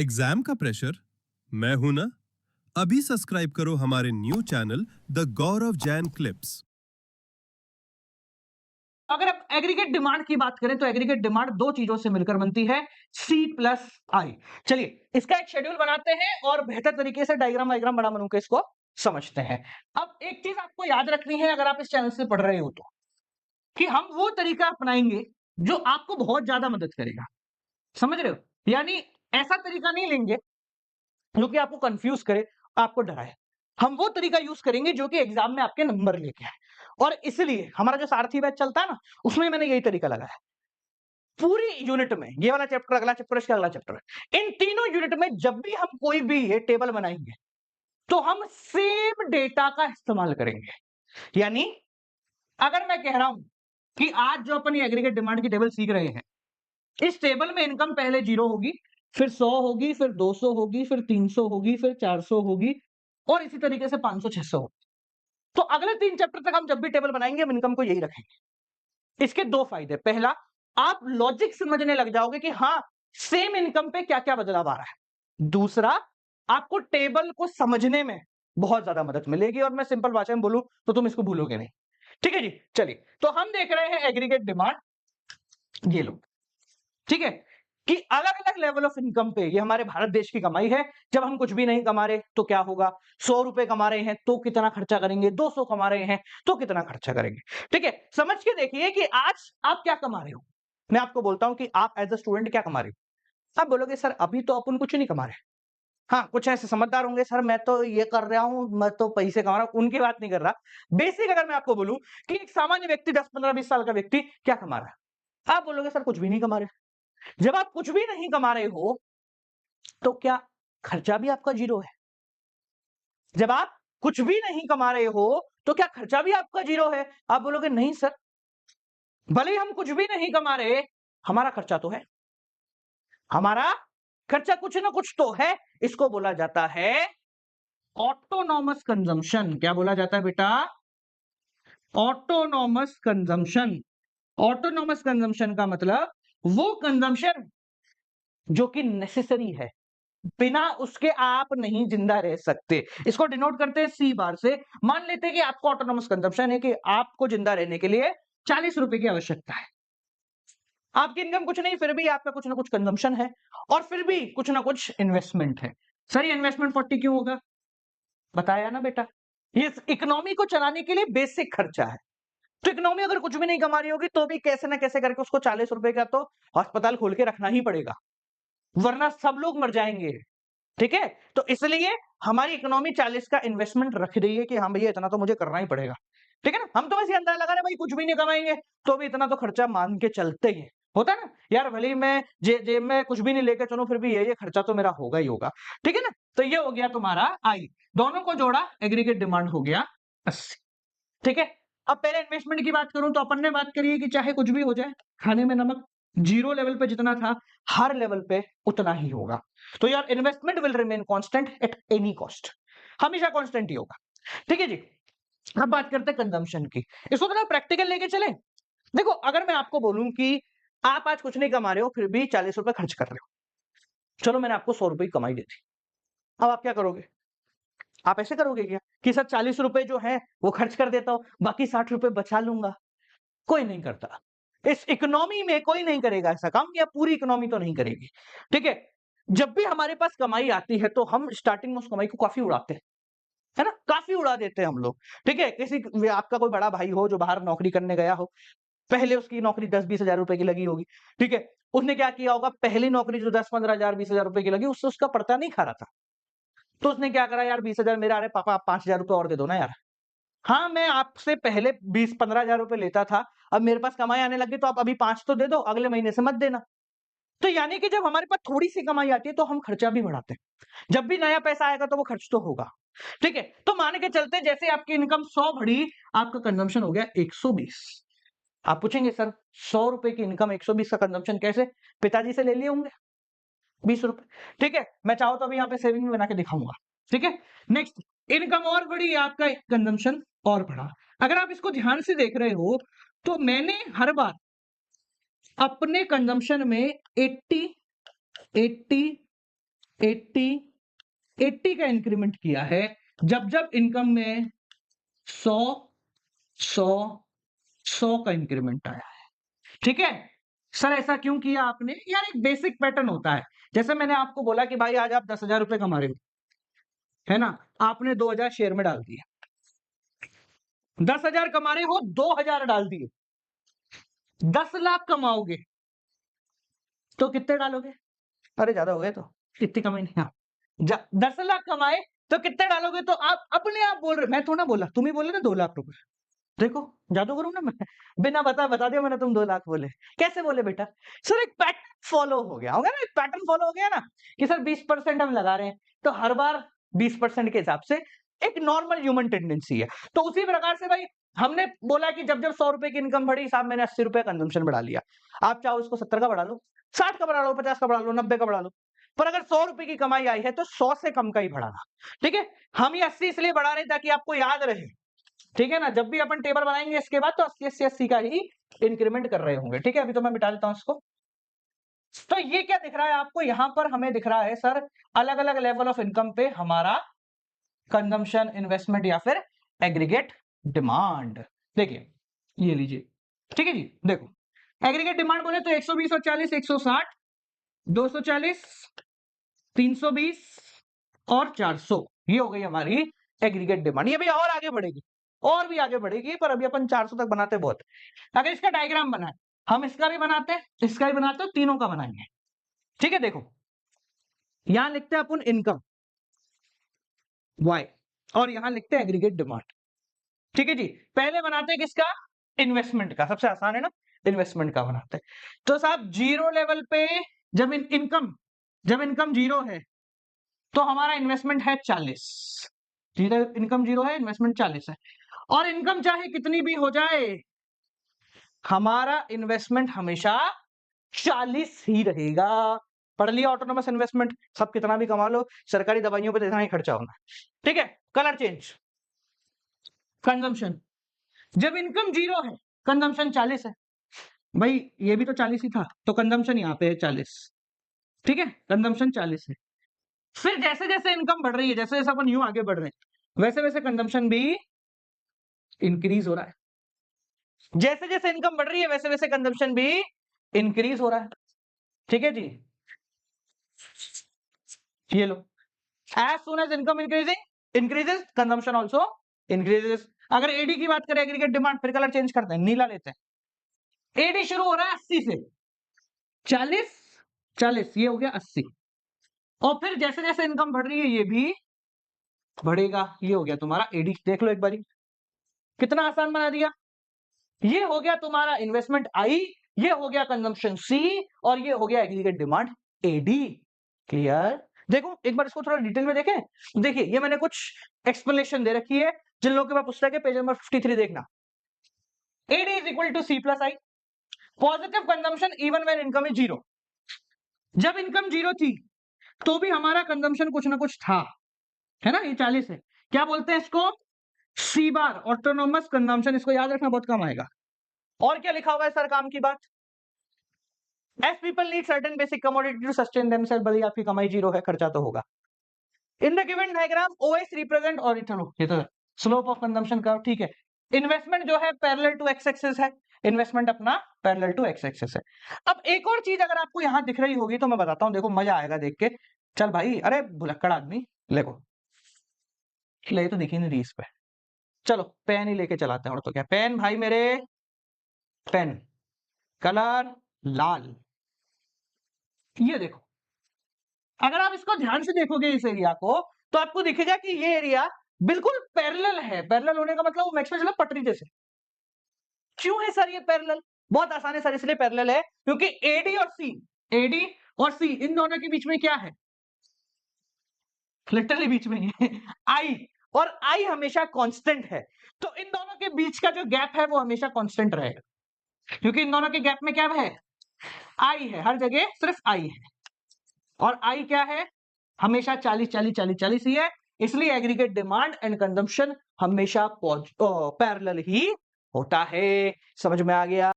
Exam का pressure? मैं हूं ना। अभी सब्सक्राइब करो हमारे new channel the Gaurav Jain clips. अगर आप एग्रीगेट डिमांड की बात करें तो एग्रीगेट डिमांड दो चीजों से मिलकर बनती है, सी प्लस आई। चलिए इसका एक शेड्यूल बनाते हैं और बेहतर तरीके से डायग्राम वाइग्राम बना बनू के इसको समझते हैं। अब एक चीज आपको याद रखनी है अगर आप इस चैनल से पढ़ रहे हो तो, कि हम वो तरीका अपनाएंगे जो आपको बहुत ज्यादा मदद करेगा। समझ रहे हो? यानी ऐसा तरीका नहीं लेंगे जो कि आपको कंफ्यूज करे, आपको डराए। हम वो तरीका यूज करेंगे जो कि एग्जाम में आपके नंबर लेके आए। और इसलिए हमारा जो सारथी बैच चलता है ना, उसमें मैंने यही तरीका लगाया। पूरी यूनिट में ये वाला चैप्टर, अगला चैप्टर, इसका अगला चैप्टर, इन तीनों यूनिट में जब भी हम कोई भी ये टेबल बनाएंगे तो हम सेम डेटा का इस्तेमाल करेंगे। यानी अगर मैं कह रहा हूं कि आज जो अपन एग्रीगेट डिमांड की टेबल सीख रहे हैं, इस टेबल में इनकम पहले 0 होगी, फिर 100 होगी, फिर 200 होगी, फिर 300 होगी, फिर 400 होगी और इसी तरीके से 500 600 होगी। तो अगले 3 चैप्टर तक हम जब भी टेबल बनाएंगे हम इनकम को यही रखेंगे। इसके 2 फायदे, पहला आप लॉजिक समझने लग जाओगे कि हाँ, सेम इनकम पे क्या-क्या बदलाव आ रहा है। दूसरा, आपको टेबल को समझने में बहुत ज्यादा मदद मिलेगी और मैं सिंपल भाषा में बोलूं तो तुम इसको भूलोगे नहीं। ठीक है जी, चलिए तो हम देख रहे हैं एग्रीगेट डिमांड, ये लो, ठीक है, कि अलग-अलग लेवल ऑफ इनकम पे, ये हमारे भारत देश की कमाई है। जब हम कुछ भी नहीं कमा रहे तो क्या होगा? 100 रुपए कमा रहे हैं तो कितना खर्चा करेंगे? 200 कमा रहे हैं तो कितना खर्चा करेंगे? ठीक है, समझ के देखिए कि आज आप क्या कमा रहे हो। मैं आपको बोलता हूं कि आप एज अ स्टूडेंट क्या कमा रहे हो। आप बोलोगे सर अभी तो अपन कुछ नहीं कमा रहे। हाँ, कुछ ऐसे समझदार होंगे, सर मैं तो ये कर रहा हूं, मैं तो पैसे कमा रहा हूं, उनकी बात नहीं कर रहा। बेसिक अगर मैं आपको बोलूं कि एक सामान्य व्यक्ति 10 15 20 साल का व्यक्ति क्या कमा रहा है, आप बोलोगे सर कुछ भी नहीं कमा रहे। जब आप कुछ भी नहीं कमा रहे हो तो क्या खर्चा भी आपका 0 है? जब आप कुछ भी नहीं कमा रहे हो तो क्या खर्चा भी आपका 0 है? आप बोलोगे नहीं सर, भले ही हम कुछ भी नहीं कमा रहे, हमारा खर्चा तो है। हमारा खर्चा कुछ ना कुछ तो है। इसको बोला जाता है ऑटोनॉमस कंजम्पशन। क्या बोला जाता है बेटा? Autonomous consumption. ऑटोनॉमस कंजम्पशन का मतलब वो कंजम्पशन जो कि नेसेसरी है, बिना उसके आप नहीं जिंदा रह सकते। इसको डिनोट करते हैं सी बार से। मान लेते हैं कि आपको ऑटोनॉमस कंजम्पशन है कि आपको जिंदा रहने के लिए 40 रुपए की आवश्यकता है। आपकी इनकम कुछ नहीं, फिर भी आपका कुछ ना कुछ कंजम्पशन है और फिर भी कुछ ना कुछ इन्वेस्टमेंट है। सर ये इन्वेस्टमेंट 40 क्यों होगा? बताया ना बेटा, ये इकोनॉमी को चलाने के लिए बेसिक खर्चा है। तो इकोनॉमी अगर कुछ भी नहीं कमा रही होगी तो भी कैसे ना कैसे करके उसको 40 रुपए का तो अस्पताल खोल के रखना ही पड़ेगा, वरना सब लोग मर जाएंगे। ठीक है, तो इसलिए हमारी इकोनॉमी 40 का इन्वेस्टमेंट रख रही है कि हाँ भैया इतना तो मुझे करना ही पड़ेगा। ठीक है ना, हम तो बस ये अंदाजा लगा रहे भाई कुछ भी नहीं कमाएंगे तो भी इतना तो खर्चा मान के चलते ही है। होता है ना यार, भले ही मैं जेब में कुछ भी नहीं लेकर चलूं फिर भी ये खर्चा तो मेरा होगा ही होगा। ठीक है ना, तो ये हो गया तुम्हारा आई, दोनों को जोड़ा एग्रीगेट डिमांड हो गया 80। ठीक है, अब पहले इन्वेस्टमेंट की बात करूं तो अपन ने बात करी है कि चाहे कुछ भी हो जाए, खाने में नमक 0 लेवल पे जितना था हर लेवल पे उतना ही होगा। तो यार investment will remain constant at any cost, हमेशा कांस्टेंट ही होगा। ठीक है जी, अब बात करते हैं कंजम्पशन की। इसको थोड़ा प्रैक्टिकल लेके चले। देखो अगर मैं आपको बोलूं कि आप आज कुछ नहीं कमा रहे हो फिर भी 40 रुपए खर्च कर रहे हो, चलो मैंने आपको 100 रुपए की कमाई दी थी, अब आप क्या करोगे? आप ऐसे करोगे क्या कि सर 40 रुपए जो है वो खर्च कर देता हूं, बाकी 60 रुपए बचा लूंगा? कोई नहीं करता। इस इकोनॉमी में कोई नहीं करेगा ऐसा काम, या पूरी इकोनॉमी तो नहीं करेगी। ठीक है, जब भी हमारे पास कमाई आती है तो हम स्टार्टिंग में उस कमाई को काफी उड़ाते हैं, है ना, काफी उड़ा देते हैं हम लोग। ठीक है, किसी आपका कोई बड़ा भाई हो जो बाहर नौकरी करने गया हो, पहले उसकी नौकरी 10-20 हजार रुपए की लगी होगी। ठीक है, उसने क्या किया होगा, पहली नौकरी जो 10-15 हजार 20 हजार रुपए की लगी उससे उसका पड़ता नहीं खा रहा था, तो उसने क्या करा, यार 20 हजार मेरा, अरे पापा आप 5 हजार रुपए और दे दो ना यार। हाँ, मैं आपसे पहले 20-15 हजार रुपए लेता था, अब मेरे पास कमाई आने लगी तो आप अभी 5 तो दे दो, अगले महीने से मत देना। तो यानी कि जब हमारे पास थोड़ी सी कमाई आती है तो हम खर्चा भी बढ़ाते हैं। जब भी नया पैसा आएगा तो वो खर्च तो होगा। ठीक है, तो मान के चलते जैसे आपकी इनकम 100 बढ़ी, आपका कंजम्पशन हो गया 120। आप पूछेंगे सर 100 रुपए की इनकम 120 का कंजम्पशन कैसे? पिताजी से ले लिए होंगे 20 रुपए। ठीक है, मैं चाहूं तो अभी यहाँ पे सेविंग बना के दिखाऊंगा। ठीक है, नेक्स्ट, इनकम और बढ़ी, आपका कंजम्पशन और बढ़ा। अगर आप इसको ध्यान से देख रहे हो तो मैंने हर बार अपने कंजम्पशन में 80 80 80 80 का इंक्रीमेंट किया है जब जब इनकम में 100 100 100 का इंक्रीमेंट आया है। ठीक है सर, ऐसा क्यों किया आपने? यार एक बेसिक पैटर्न होता है। जैसे मैंने आपको बोला कि भाई आज आप 10,000 रुपए कमा रहे हो, है ना? आपने 2,000 शेयर में डाल दिए, 10,000 कमा रहे हो, 2,000 डाल दिए, 10 लाख कमाओगे तो कितने डालोगे? अरे ज्यादा हो गए तो इतनी कमाई नहीं। हाँ 10 लाख कमाए तो कितने डालोगे? तो आप अपने आप बोल रहे, मैं थोड़ा बोला, तुम ही बोले ना 2 लाख रुपए। देखो जादू करूं ना मैं, बिना बता दिया मैंने, तुम 2 लाख बोले। कैसे बोले बेटा? सर एक पैटर्न फॉलो हो गया होगा ना, एक पैटर्न फॉलो हो गया ना कि सर 20% हम लगा रहे हैं तो हर बार 20% के हिसाब से एक नॉर्मल ह्यूमन टेंडेंसी है। तो उसी प्रकार से भाई हमने बोला कि जब जब 100 रुपए की इनकम बढ़ी, साहब मैंने 80 रुपए कंजम्पशन बढ़ा लिया। आप चाहो इसको 70 का बढ़ा लो, 60 का बढ़ा लो, 50 का बढ़ा लो, 90 का बढ़ा लो, पर अगर 100 रुपए की कमाई आई है तो 100 से कम का ही बढ़ाना। ठीक है, हम ये 80 इसलिए बढ़ा रहे हैं ताकि आपको याद रहे। ठीक है ना, जब भी अपन टेबल बनाएंगे इसके बाद तो 80 का ही इंक्रीमेंट कर रहे होंगे। ठीक है, अभी तो मैं मिटा देता हूं इसको। तो ये क्या दिख रहा है आपको? यहां पर हमें दिख रहा है सर अलग अलग लेवल ऑफ इनकम पे हमारा कंजम्पशन, इन्वेस्टमेंट या फिर एग्रीगेट डिमांड। देखिए ये लीजिए, ठीक है जी। देखो एग्रीगेट डिमांड बोले तो 120 और 40, 160, 240, 320 और 400, ये हो गई हमारी एग्रीगेट डिमांड। ये भी और आगे बढ़ेगी, और भी आगे बढ़ेगी, पर अभी अपन 400 तक बनाते बहुत। अगर इसका डायग्राम बनाए, हम इसका भी बनाते हैं, इसका भी बनाते हैं, तीनों का बनाएंगे। ठीक है, देखो यहां लिखते हैं अपन इनकम वाई और यहां लिखते हैं एग्रीगेट डिमांड। ठीक है जी, पहले बनाते हैं किसका? इन्वेस्टमेंट का। सबसे आसान है ना, इन्वेस्टमेंट का बनाते हैं। तो साहब जीरो लेवल पे जब इनकम जीरो है तो हमारा इन्वेस्टमेंट है 40। इनकम जीरो है, इन्वेस्टमेंट 40 है, और इनकम चाहे कितनी भी हो जाए हमारा इन्वेस्टमेंट हमेशा 40 ही रहेगा। पढ़ लिया ऑटोनोमस इन्वेस्टमेंट, सब कितना भी कमा लो, सरकारी दवाइयों पे इतना ही खर्चा होना। ठीक है, कलर चेंज, कंजम्पशन जब इनकम जीरो है कंजम्पशन 40 है। भाई ये भी तो 40 ही था, तो कंजम्पशन यहाँ पे है 40। ठीक है, कंजम्पशन 40 है। फिर जैसे जैसे इनकम बढ़ रही है, जैसे जैसे अपन यूं आगे बढ़ रहे हैं, वैसे वैसे कंजम्पशन भी इंक्रीज हो रहा है। जैसे जैसे इनकम बढ़ रही है वैसे वैसे कंजम्पशन भी इंक्रीज हो रहा है। ठीक है जी, ये लो, as soon as income increases consumption also increases. अगर एडी की बात करें, एग्रीगेट डिमांड, फिर कलर चेंज करते हैं, नीला लेते हैं। एडी शुरू हो रहा है 80 से, 40 40 ये हो गया 80, और फिर जैसे जैसे इनकम बढ़ रही है ये भी बढ़ेगा। ये हो गया तुम्हारा एडी, देख लो एक बारी, कितना आसान बना दिया। ये हो गया तुम्हारा इन्वेस्टमेंट आई, ये हो गया कंजम्पशन सी, और ये हो गया एग्रीगेट डिमांड एडी। क्लियर? देखो एक बार इसको थोड़ा डिटेल में देखें। देखिए ये मैंने कुछ एक्सप्लेनेशन दे रखी है, जिन लोगों के पास पुस्तक है पेज नंबर 53 देखना। AD is equal to C plus I, positive consumption even when income is zero. जब इनकम जीरो थी तो भी हमारा कंजम्पशन कुछ ना कुछ था, है ना, ये 40 है। क्या बोलते हैं इसको? सी बार, ऑटोनोमस कंजम्पशन। इसको याद रखना, बहुत कम आएगा। और क्या लिखा हुआ है सर काम की बात? As people need certain basic commodity to sustain themselves. भले आपकी कमाई जीरो है, खर्चा तो होगा। In the given diagram OS represent, और चलो ये तो स्लोप ऑफ कंजम्पशन कर्व। ठीक है, इन्वेस्टमेंट जो है पैरेलल टू एक्स एक्सिस है, इन्वेस्टमेंट अपना पैरेलल टू एक्स एक्सिस है। अब एक और चीज अगर आपको यहां दिख रही होगी तो मैं बताता हूं, देखो मजा आएगा देख के। चल भाई, अरे भुलक्कड़ आदमी, देखो ले तो दिखी नहीं रही इस पे। चलो पेन ही लेके चलाते हैं, और तो क्या। पेन भाई मेरे, पेन, कलर लाल। ये देखो, अगर आप इसको ध्यान से देखोगे इस एरिया को, तो आपको दिखेगा कि ये एरिया बिल्कुल पैरेलल है। पैरेलल होने का मतलब वो मैक्स में चला पटरी जैसे। क्यों है सर ये पैरेलल? बहुत आसान है सर, इसलिए पैरेलल है क्योंकि एडी और सी इन दोनों के बीच में क्या है? लिटरली बीच में ही है आई, और आई हमेशा कांस्टेंट है। तो इन दोनों के बीच का जो गैप है वो हमेशा कांस्टेंट रहेगा, क्योंकि इन दोनों के गैप में क्या है? आई है, हर जगह सिर्फ आई है, और आई क्या है? हमेशा 40 40 40 40 ही है। इसलिए एग्रीगेट डिमांड एंड कंजम्पशन हमेशा पैरेलल ही होता है। समझ में आ गया?